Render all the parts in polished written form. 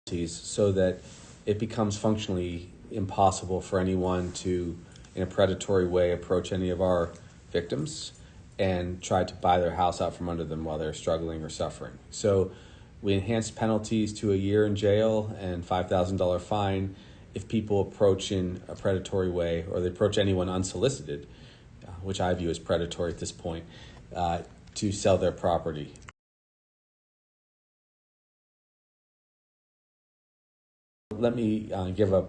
so that it becomes functionally impossible for anyone to, in a predatory way, approach any of our victims and try to buy their house out from under them while they're struggling or suffering. So we enhanced penalties to a year in jail and $5,000 fine if people approach in a predatory way, or they approach anyone unsolicited, which I view as predatory at this point, to sell their property. Let me give a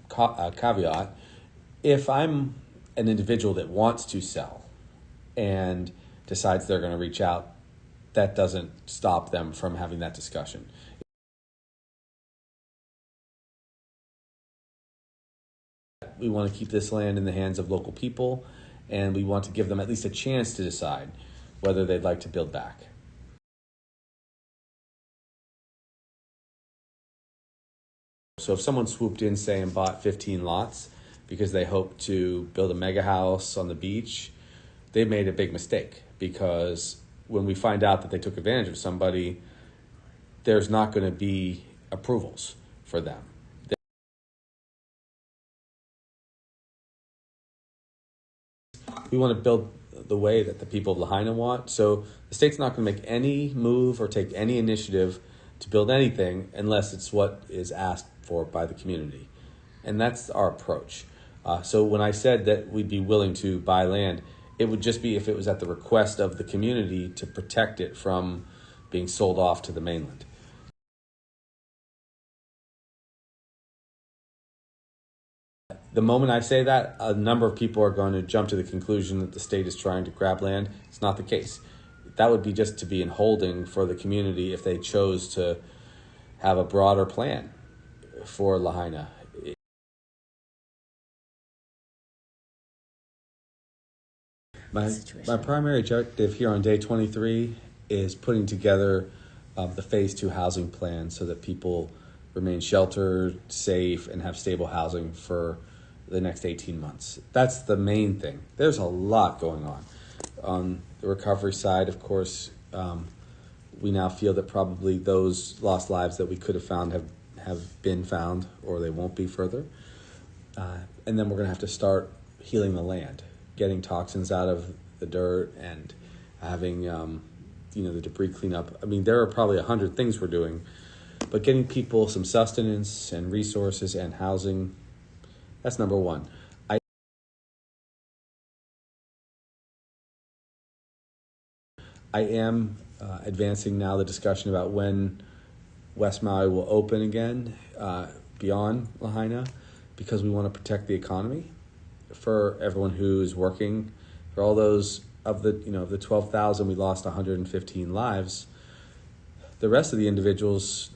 caveat. If I'm an individual that wants to sell and decides they're going to reach out, that doesn't stop them from having that discussion. We want to keep this land in the hands of local people, and we want to give them at least a chance to decide whether they'd like to build back. So if someone swooped in, say, and bought 15 lots because they hope to build a mega house on the beach, they made a big mistake, because when we find out that they took advantage of somebody, there's not going to be approvals for them. We want to build the way that the people of Lahaina want. So the state's not going to make any move or take any initiative to build anything unless it's what is asked for by the community. And that's our approach. So when I said that we'd be willing to buy land, it would just be if it was at the request of the community to protect it from being sold off to the mainland. The moment I say that, a number of people are going to jump to the conclusion that the state is trying to grab land. It's not the case. That would be just to be in holding for the community if they chose to have a broader plan for Lahaina. My primary objective here on day 23 is putting together the phase 2 housing plan so that people remain sheltered, safe, and have stable housing for the next 18 months. That's the main thing. There's a lot going on. On the recovery side, of course, we now feel that probably those lost lives that we could have found have been found, or they won't be further. And then we're going to have to start healing the land, getting toxins out of the dirt, and having the debris cleanup. I mean, there are probably 100 things we're doing, but getting people some sustenance and resources and housing, that's number one. I am advancing now the discussion about when West Maui will open again beyond Lahaina, because we want to protect the economy for everyone who's working. For all those of the 12,000, we lost 115 lives. The rest of the individuals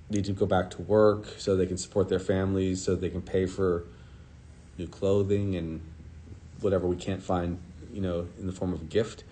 need to go back to work so they can support their families, so they can pay for new clothing and whatever we can't find, in the form of a gift.